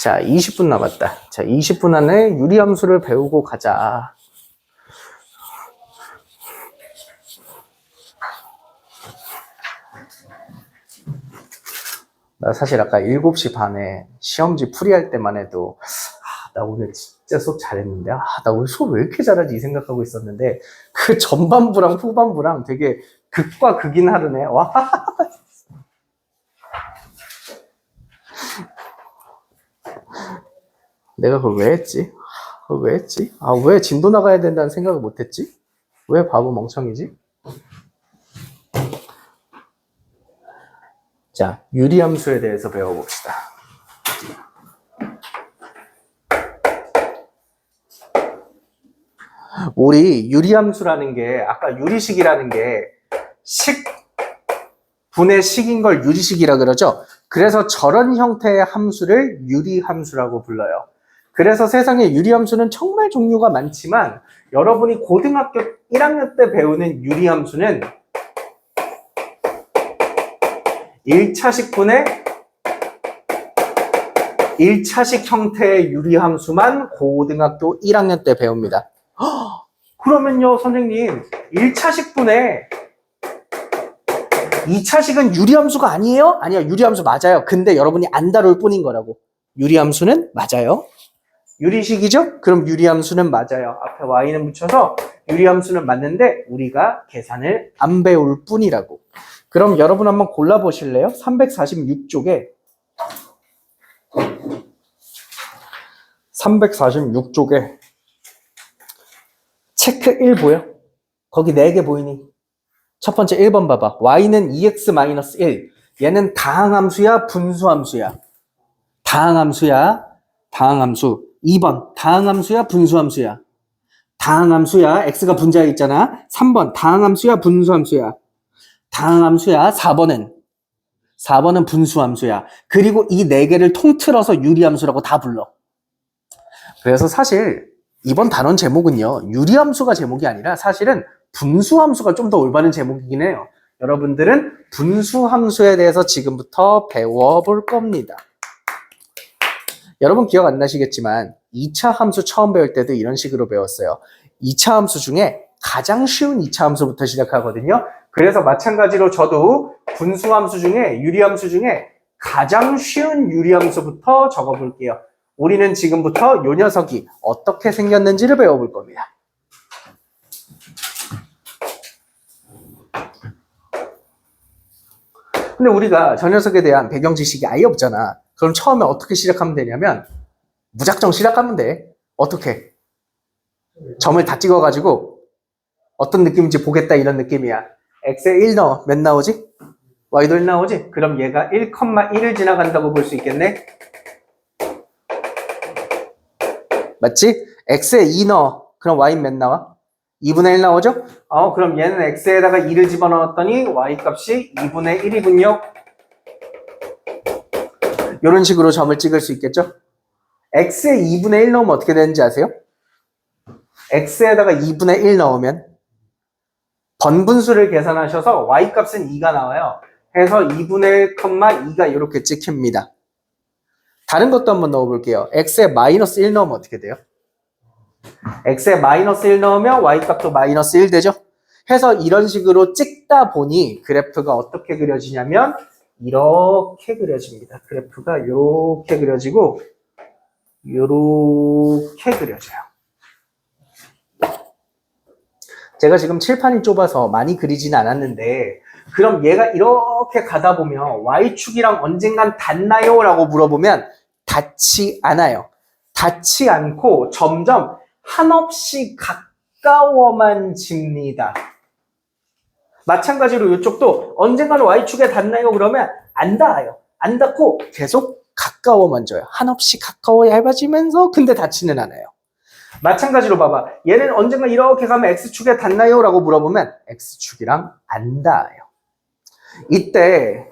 자, 20분 남았다. 자, 20분 안에 유리함수를 배우고 가자. 나 사실 아까 7시 반에 시험지 풀이할 때만 해도 나 오늘 진짜 수업 잘했는데 나 오늘 수업 왜 이렇게 잘하지 이 생각하고 있었는데 그 전반부랑 후반부랑 되게 극과 극인 하루네. 와. 내가 그걸 왜 했지? 왜 진도 나가야 된다는 생각을 못 했지? 왜 바보 멍청이지? 자, 유리함수에 대해서 배워봅시다. 우리 유리함수라는 게 아까 유리식이라는 게 분의 식인 걸 유리식이라 그러죠. 그래서 저런 형태의 함수를 유리함수라고 불러요. 그래서 세상에 유리함수는 정말 종류가 많지만 여러분이 고등학교 1학년 때 배우는 유리함수는 1차식 형태의 유리함수만 고등학교 1학년 때 배웁니다. 그러면요 선생님 1차식분에 2차식은 유리함수가 아니에요? 아니요 유리함수 맞아요. 근데 여러분이 안 다룰 뿐인 거라고. 유리함수는 맞아요. 유리식이죠? 그럼 유리함수는 맞아요. 앞에 y는 붙여서 유리함수는 맞는데 우리가 계산을 안 배울 뿐이라고. 그럼 여러분 한번 골라보실래요? 346쪽에 346쪽에 체크 1 보여? 거기 4개 보이니? 첫 번째 1번 봐봐. y는 2x-1. 얘는 다항함수야? 분수함수야? 다항함수. 2번 다항함수야? 분수함수야? 다항함수야. x가 분자에 있잖아. 3번 다항함수야? 분수함수야? 다항함수야. 4번은 분수함수야. 그리고 이 4개를 통틀어서 유리함수라고 다 불러. 그래서 사실 이번 단원 제목은요. 유리함수가 제목이 아니라 사실은 분수함수가 좀 더 올바른 제목이긴 해요. 여러분들은 분수함수에 대해서 지금부터 배워볼 겁니다. 여러분 기억 안 나시겠지만 2차 함수 처음 배울 때도 이런 식으로 배웠어요. 2차 함수 중에 가장 쉬운 2차 함수부터 시작하거든요. 그래서 마찬가지로 저도 분수함수 중에 유리함수 중에 가장 쉬운 유리함수부터 적어볼게요. 우리는 지금부터 이 녀석이 어떻게 생겼는지를 배워볼 겁니다. 근데 우리가 저 녀석에 대한 배경 지식이 아예 없잖아. 그럼 처음에 어떻게 시작하면 되냐면 무작정 시작하면 돼. 어떻게? 점을 다 찍어가지고 어떤 느낌인지 보겠다 이런 느낌이야. x에 1 넣어. 몇 나오지? y도 1 나오지? 그럼 얘가 1,1을 지나간다고 볼 수 있겠네? 맞지? x에 2 넣어. 그럼 y는 몇 나와? 2분의 1 나오죠? 그럼 얘는 x에다가 2를 집어넣었더니 y 값이 2분의 1이군요. 이런 식으로 점을 찍을 수 있겠죠? x에 2분의 1 넣으면 어떻게 되는지 아세요? x에다가 2분의 1 넣으면 번분수를 계산하셔서 y값은 2가 나와요. 해서 2분의 1, 2가 이렇게 찍힙니다. 다른 것도 한번 넣어볼게요. x에 마이너스 1 넣으면 어떻게 돼요? x에 마이너스 1 넣으면 y값도 마이너스 1 되죠? 해서 이런 식으로 찍다 보니 그래프가 어떻게 그려지냐면 이렇게 그려집니다. 그래프가 이렇게 그려지고 이렇게 그려져요. 제가 지금 칠판이 좁아서 많이 그리진 않았는데 그럼 얘가 이렇게 가다 보면 y축이랑 언젠간 닿나요? 라고 물어보면 닿지 않아요. 닿지 않고 점점 한없이 가까워만 집니다. 마찬가지로 이쪽도 언젠가는 y축에 닿나요? 그러면 안 닿아요. 안 닿고 계속 가까워만 져요. 한없이 가까워 얇아지면서 근데 닿지는 않아요. 마찬가지로 봐봐. 얘는 언젠가 이렇게 가면 x축에 닿나요? 라고 물어보면 x축이랑 안 닿아요. 이때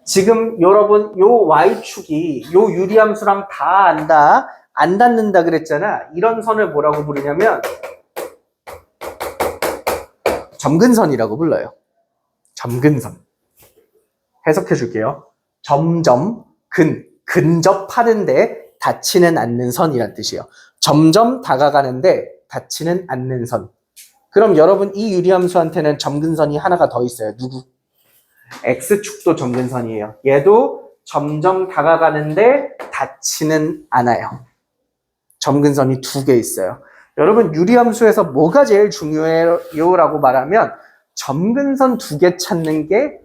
지금 여러분 요 y축이 요 유리함수랑 다 안다, 안 닿는다 그랬잖아. 이런 선을 뭐라고 부르냐면 점근선이라고 불러요. 점근선. 해석해 줄게요. 점점 근접하는데 닿지는 않는 선이란 뜻이에요. 점점 다가가는데 닿지는 않는 선. 그럼 여러분 이 유리함수한테는 점근선이 하나가 더 있어요. 누구? x축도 점근선이에요. 얘도 점점 다가가는데 닿지는 않아요. 점근선이 2개 있어요. 여러분 유리함수에서 뭐가 제일 중요해요? 라고 말하면 점근선 2개 찾는 게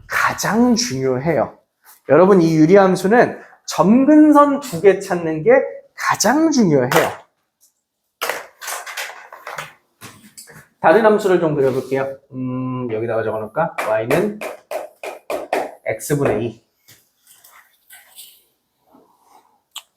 가장 중요해요. 여러분 이 유리함수는 점근선 2개 찾는 게 가장 중요해요. 다른 함수를 좀 그려볼게요. 여기다가 적어놓을까? y는 x분의 2.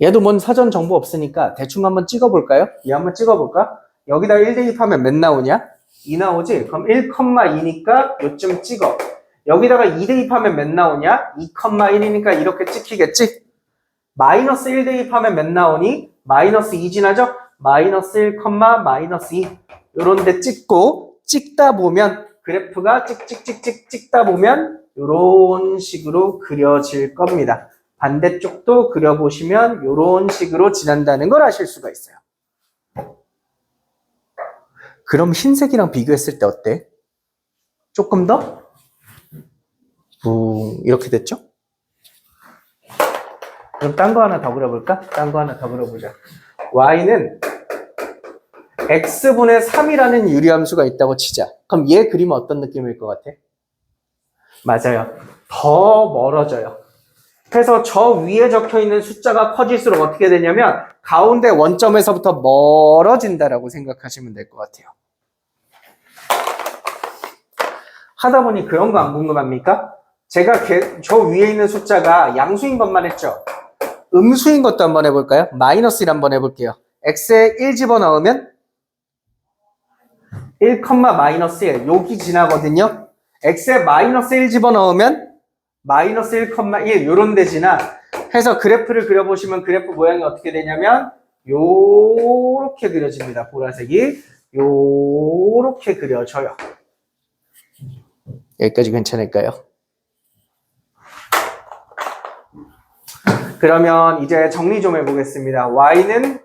얘도 뭔 사전 정보 없으니까 대충 한번 찍어볼까요? 얘 한번 찍어볼까? 여기다 1 대입하면 몇 나오냐? 2 나오지? 그럼 1,2니까 요쯤 찍어. 여기다가 2 대입하면 몇 나오냐? 2,1이니까 이렇게 찍히겠지? 마이너스 1 대입하면 몇 나오니? 마이너스 2 지나죠? 마이너스 1, 마이너스 2. 요런 데 찍고 찍다 보면 그래프가 찍다 보면 요런 식으로 그려질 겁니다. 반대쪽도 그려보시면 요런 식으로 지난다는 걸 아실 수가 있어요. 그럼 흰색이랑 비교했을 때 어때? 조금 더? 이렇게 됐죠? 그럼 딴 거 하나 더 그려볼까? 딴 거 하나 더 그려보자. y는 x분의 3이라는 유리함수가 있다고 치자. 그럼 얘 그리면 어떤 느낌일 것 같아? 맞아요. 더 멀어져요. 그래서 저 위에 적혀있는 숫자가 커질수록 어떻게 되냐면 가운데 원점에서부터 멀어진다라고 생각하시면 될 것 같아요. 하다 보니 그런 거 안 궁금합니까? 제가 저 위에 있는 숫자가 양수인 것만 했죠? 음수인 것도 한번 해볼까요? 마이너스 1 한번 해볼게요. x에 1 집어넣으면 1, 마이너스 1 여기 지나거든요. x에 마이너스 1 집어넣으면 마이너스 1, 1 요런 데 지나. 해서 그래프를 그려보시면 그래프 모양이 어떻게 되냐면 요렇게 그려집니다. 보라색이 요렇게 그려져요. 여기까지 괜찮을까요? 그러면 이제 정리 좀 해보겠습니다. y는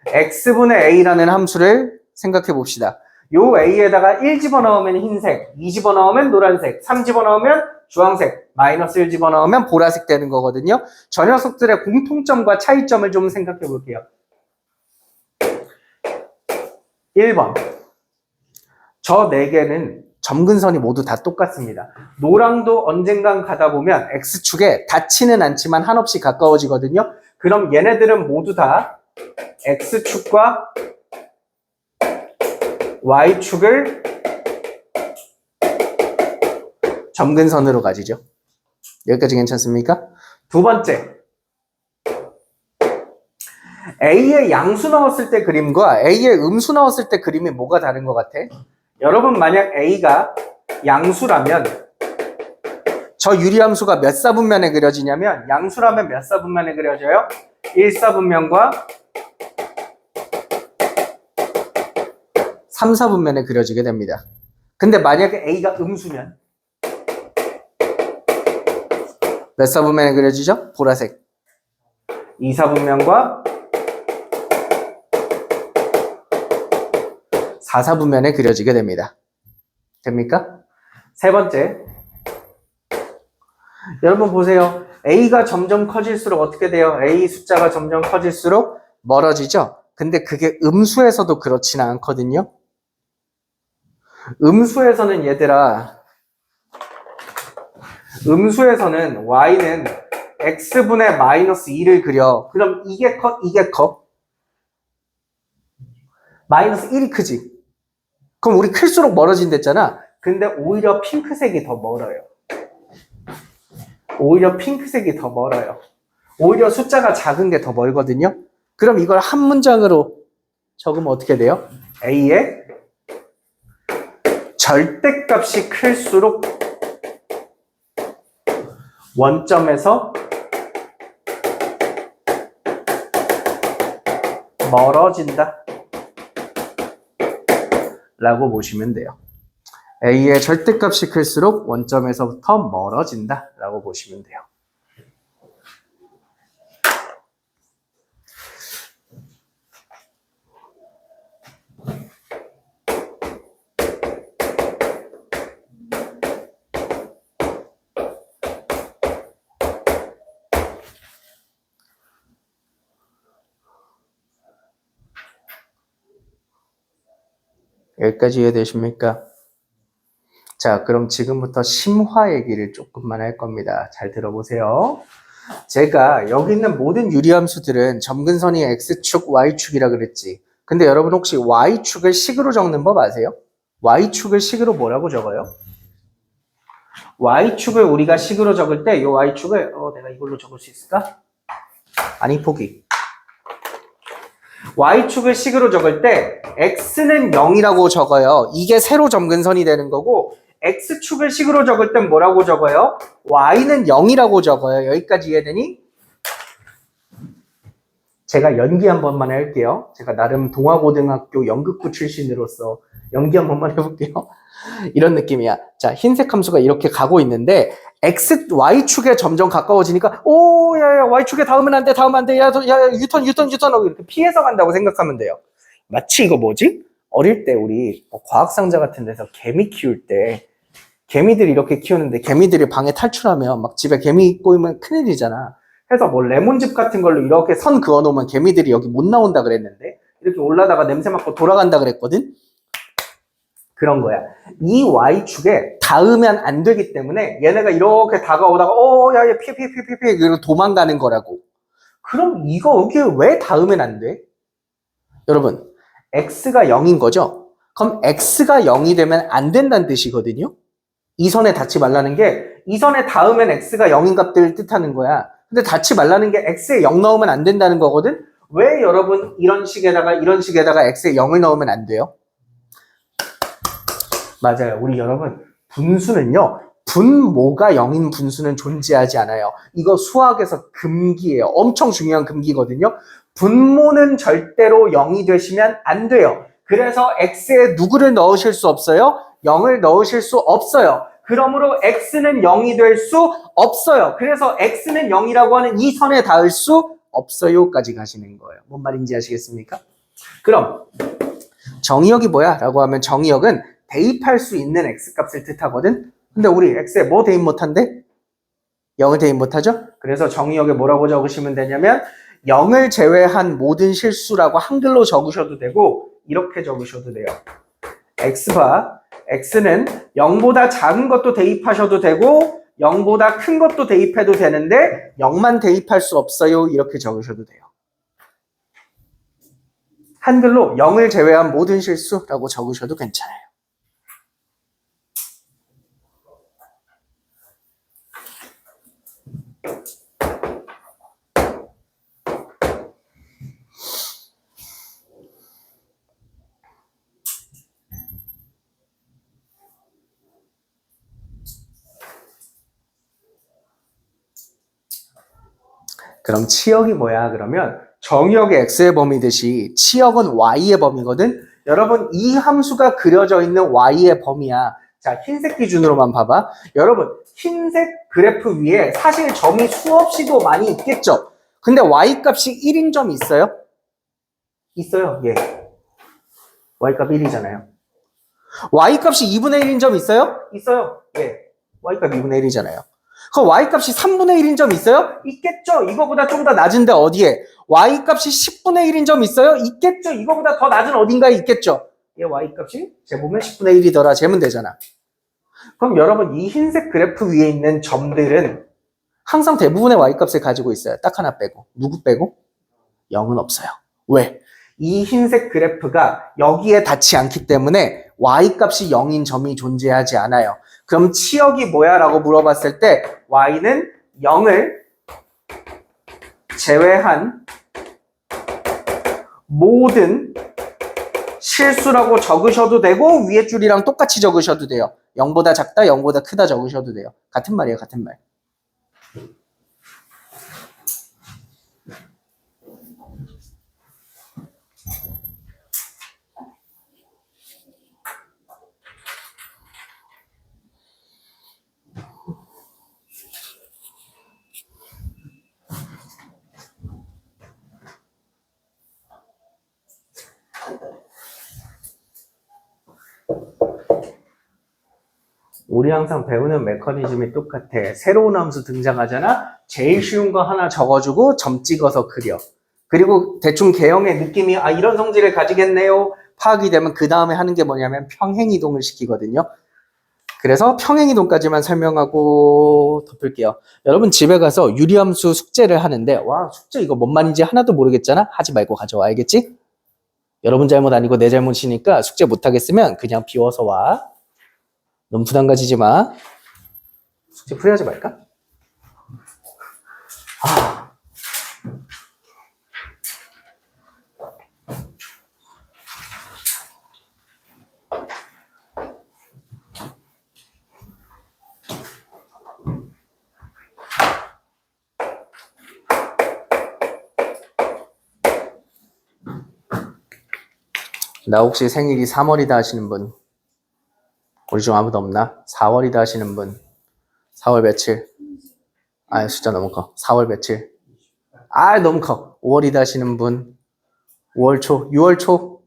x분의 a라는 함수를 생각해 봅시다. 요 a에다가 1 집어넣으면 흰색, 2 집어넣으면 노란색, 3 집어넣으면 주황색, 마이너스 1 집어넣으면 보라색 되는 거거든요. 저 녀석들의 공통점과 차이점을 좀 생각해 볼게요. 1번. 저 4개는 점근선이 모두 다 똑같습니다. 노랑도 언젠간 가다 보면 x축에 닿지는 않지만 한없이 가까워지거든요. 그럼 얘네들은 모두 다 x축과 y축을 점근선으로 가지죠. 여기까지 괜찮습니까? 두 번째, A에 양수 넣었을 때 그림과 A에 음수 넣었을 때 그림이 뭐가 다른 것 같아? 여러분 만약 A가 양수라면 저 유리함수가 몇 사분면에 그려지냐면 양수라면 몇 사분면에 그려져요? 1사분면과 3사분면에 그려지게 됩니다. 근데 만약에 A가 음수면 몇 사분면에 그려지죠? 보라색. 2사분면과 4사분면에 그려지게 됩니다. 됩니까? 세 번째. 여러분 보세요. A가 점점 커질수록 어떻게 돼요? A 숫자가 점점 커질수록 멀어지죠? 근데 그게 음수에서도 그렇지는 않거든요. 음수에서는 얘들아, 음수에서는 y는 x분의 마이너스 2를 그려. 그럼 이게 커? 이게 커? 마이너스 1이 크지? 그럼 우리 클수록 멀어진댔잖아. 근데 오히려 핑크색이 더 멀어요. 오히려 핑크색이 더 멀어요. 오히려 숫자가 작은 게 더 멀거든요. 그럼 이걸 한 문장으로 적으면 어떻게 돼요? A의 절대값이 클수록 원점에서 멀어진다 라고 보시면 돼요. A의 절대값이 클수록 원점에서부터 멀어진다 라고 보시면 돼요. 여기까지 이해되십니까? 자, 그럼 지금부터 심화 얘기를 조금만 할 겁니다. 잘 들어보세요. 제가 여기 있는 모든 유리함수들은 점근선이 X축, Y축이라 그랬지. 근데 여러분 혹시 Y축을 식으로 적는 법 아세요? Y축을 식으로 뭐라고 적어요? Y축을 우리가 식으로 적을 때 이 Y축을 내가 이걸로 적을 수 있을까? 아니, 포기. Y축을 식으로 적을 때 X는 0이라고 적어요. 이게 세로 점근선이 되는 거고 X축을 식으로 적을 땐 뭐라고 적어요? Y는 0이라고 적어요. 여기까지 이해되니? 제가 연기 한 번만 할게요. 제가 나름 동아고등학교 연극부 출신으로서 연기 한 번만 해볼게요. 이런 느낌이야. 자, 흰색 함수가 이렇게 가고 있는데 X, Y축에 점점 가까워지니까 야야 Y축에 닿으면 안 돼, 닿으면 안 돼. 야 유턴 하고 이렇게 피해서 간다고 생각하면 돼요. 마치 이거 뭐지? 어릴 때 우리 과학상자 같은 데서 개미 키울 때 개미들이 이렇게 키우는데 개미들이 방에 탈출하면 막 집에 개미 꼬이면 큰일이잖아. 그래서 뭐 레몬즙 같은 걸로 이렇게 선 그어놓으면 개미들이 여기 못 나온다 그랬는데 이렇게 올라다가 냄새 맡고 돌아간다 그랬거든? 그런 거야. 이 Y축에 닿으면 안 되기 때문에 얘네가 이렇게 다가오다가 야야 피해 이러고 도망가는 거라고. 그럼 이거 여기에 왜 닿으면 안 돼? 여러분 X가 0인 거죠? 그럼 X가 0이 되면 안 된다는 뜻이거든요? 이 선에 닿지 말라는 게 이 선에 닿으면 X가 0인 값들을 뜻하는 거야. 근데 닿지 말라는 게 X에 0 넣으면 안 된다는 거거든? 왜 여러분 이런 식에다가 X에 0을 넣으면 안 돼요? 맞아요. 우리 여러분 분수는요. 분모가 0인 분수는 존재하지 않아요. 이거 수학에서 금기예요. 엄청 중요한 금기거든요. 분모는 절대로 0이 되시면 안 돼요. 그래서 X에 누구를 넣으실 수 없어요? 0을 넣으실 수 없어요. 그러므로 X는 0이 될 수 없어요. 그래서 X는 0이라고 하는 이 선에 닿을 수 없어요까지 가시는 거예요. 뭔 말인지 아시겠습니까? 그럼 정의역이 뭐야? 라고 하면 정의역은 대입할 수 있는 X값을 뜻하거든? 근데 우리 X에 뭐 대입 못한대? 0을 대입 못하죠? 그래서 정의역에 뭐라고 적으시면 되냐면 0을 제외한 모든 실수라고 한글로 적으셔도 되고 이렇게 적으셔도 돼요. X바 X는 0보다 작은 것도 대입하셔도 되고 0보다 큰 것도 대입해도 되는데 0만 대입할 수 없어요. 이렇게 적으셔도 돼요. 한글로 0을 제외한 모든 실수라고 적으셔도 괜찮아요. 그럼 치역이 뭐야? 그러면 정의역이 x의 범위듯이 치역은 y의 범위거든? 여러분 이 함수가 그려져 있는 y의 범위야. 자, 흰색 기준으로만 봐봐. 여러분 흰색 그래프 위에 사실 점이 수없이도 많이 있겠죠? 근데 y값이 1인 점이 있어요? 있어요. 예. y값 1이잖아요. y값이 2분의 1인 점 있어요? 있어요. 예. y값 2분의 1이잖아요. 그럼 y값이 3분의 1인 점 있어요? 있겠죠. 이거보다 좀 더 낮은데 어디에? y값이 10분의 1인 점 있어요? 있겠죠. 이거보다 더 낮은 어딘가에 있겠죠. 얘 y값이 재보면 10분의 1이더라. 재면 되잖아. 그럼 여러분 이 흰색 그래프 위에 있는 점들은 항상 대부분의 y값을 가지고 있어요. 딱 하나 빼고. 누구 빼고? 0은 없어요. 왜? 이 흰색 그래프가 여기에 닿지 않기 때문에 y값이 0인 점이 존재하지 않아요. 그럼 치역이 뭐야? 라고 물어봤을 때 y는 0을 제외한 모든 실수라고 적으셔도 되고 위에 줄이랑 똑같이 적으셔도 돼요. 0보다 작다, 0보다 크다 적으셔도 돼요. 같은 말이에요. 같은 말. 우리 항상 배우는 메커니즘이 똑같아. 새로운 함수 등장하잖아? 제일 쉬운 거 하나 적어주고 점 찍어서 그려. 그리고 대충 개형의 느낌이 아 이런 성질을 가지겠네요. 파악이 되면 그 다음에 하는 게 뭐냐면 평행이동을 시키거든요. 그래서 평행이동까지만 설명하고 덮을게요. 여러분 집에 가서 유리함수 숙제를 하는데 와 숙제 이거 뭔 말인지 하나도 모르겠잖아? 하지 말고 가져와. 알겠지? 여러분 잘못 아니고 내 잘못이니까 숙제 못하겠으면 그냥 비워서 와. 너무 부담 가지지 마. 숙제 풀이하지 말까? 나 혹시 생일이 3월이다 하시는 분? 우리 중 아무도 없나? 4월이다 하시는 분? 4월 며칠? 아, 숫자 너무 커. 4월 며칠? 아, 너무 커. 5월이다 하시는 분? 5월 초, 6월 초,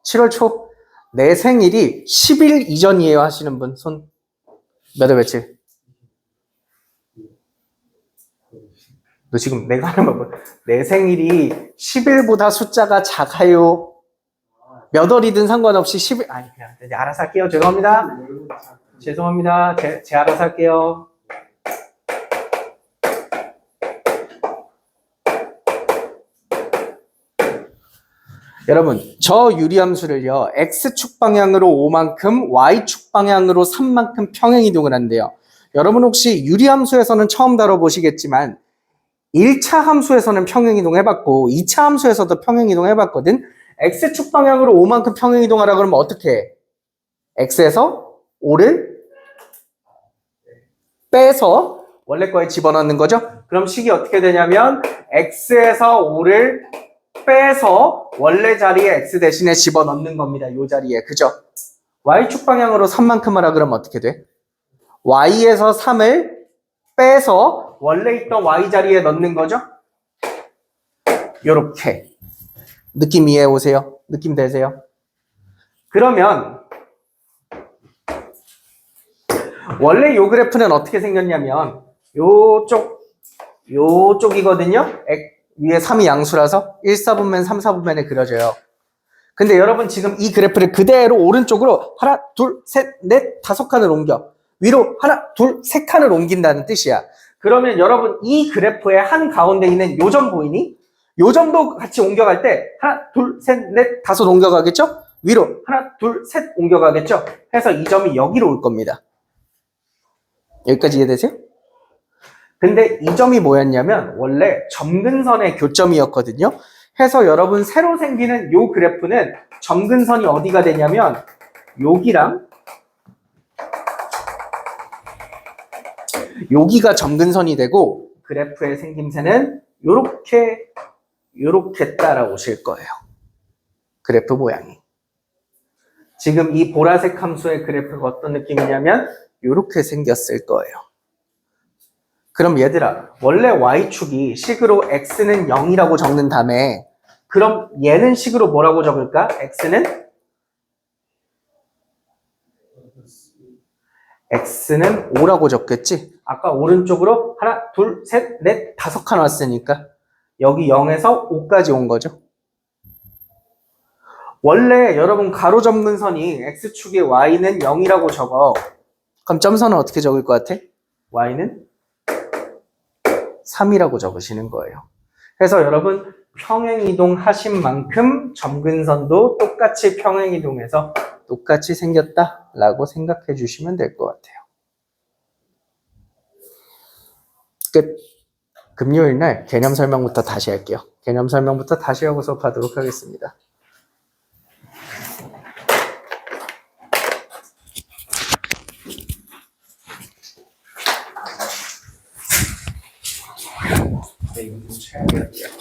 7월 초? 내 생일이 10일 이전이에요 하시는 분? 손? 몇 월 며칠? 너 지금 내가 하는 말 봐. 내 생일이 10일보다 숫자가 작아요. 몇 월이든 상관없이 10일, 아니, 그냥 이제 알아서 할게요. 죄송합니다. 죄송합니다. 제 알아서 할게요. 여러분, 저 유리함수를요, x축 방향으로 5만큼, y축 방향으로 3만큼 평행이동을 한대요. 여러분 혹시 유리함수에서는 처음 다뤄보시겠지만 1차 함수에서는 평행이동 해봤고 2차 함수에서도 평행이동 해봤거든. x축 방향으로 5만큼 평행이동하라 그러면 어떻게 해? x에서 5를 빼서 원래 거에 집어넣는 거죠. 그럼 식이 어떻게 되냐면 x에서 5를 빼서 원래 자리에 x 대신에 집어넣는 겁니다. 이 자리에. 그죠? y축 방향으로 3만큼 하라 그러면 어떻게 돼? y에서 3을 빼서 원래 있던 y 자리에 넣는 거죠. 요렇게. 느낌 이해해 오세요? 느낌 되세요? 그러면 원래 요 그래프는 어떻게 생겼냐면 요쪽이거든요. 위에 3이 양수라서 1, 4분면 3, 4분면에 그려져요. 근데 여러분 지금 이 그래프를 그대로 오른쪽으로 하나, 둘, 셋, 넷, 5칸을 옮겨. 위로 하나, 둘, 3칸을 옮긴다는 뜻이야. 그러면 여러분 이 그래프의 한 가운데 있는 요 점 보이니? 요 점도 같이 옮겨갈 때 하나, 둘, 셋, 넷, 5 옮겨가겠죠? 위로 하나, 둘, 셋 옮겨가겠죠? 해서 이 점이 여기로 올 겁니다. 여기까지 이해되세요? 근데 이 점이 뭐였냐면 원래 점근선의 교점이었거든요. 해서 여러분 새로 생기는 요 그래프는 점근선이 어디가 되냐면 여기랑 여기가 점근선이 되고 그래프의 생김새는 요렇게 따라오실 거예요. 그래프 모양이. 지금 이 보라색 함수의 그래프가 어떤 느낌이냐면 요렇게 생겼을 거예요. 그럼 얘들아, 원래 y축이 식으로 x는 0이라고 적는 다음에 그럼 얘는 식으로 뭐라고 적을까? x는 5라고 적겠지? 아까 오른쪽으로 하나, 둘, 셋, 넷, 5칸 왔으니까 여기 0에서 5까지 온 거죠. 원래 여러분 가로 접는 선이 x축의 y는 0이라고 적어. 그럼 점선은 어떻게 적을 것 같아? y는 3이라고 적으시는 거예요. 그래서 여러분 평행이동 하신 만큼 점근선도 똑같이 평행이동해서 똑같이 생겼다라고 생각해 주시면 될 것 같아요. 끝. 금요일 날 개념 설명부터 다시 할게요. 개념 설명부터 다시 하고 수업하도록 하겠습니다. 네, 이거 좀 쳐야겠고요.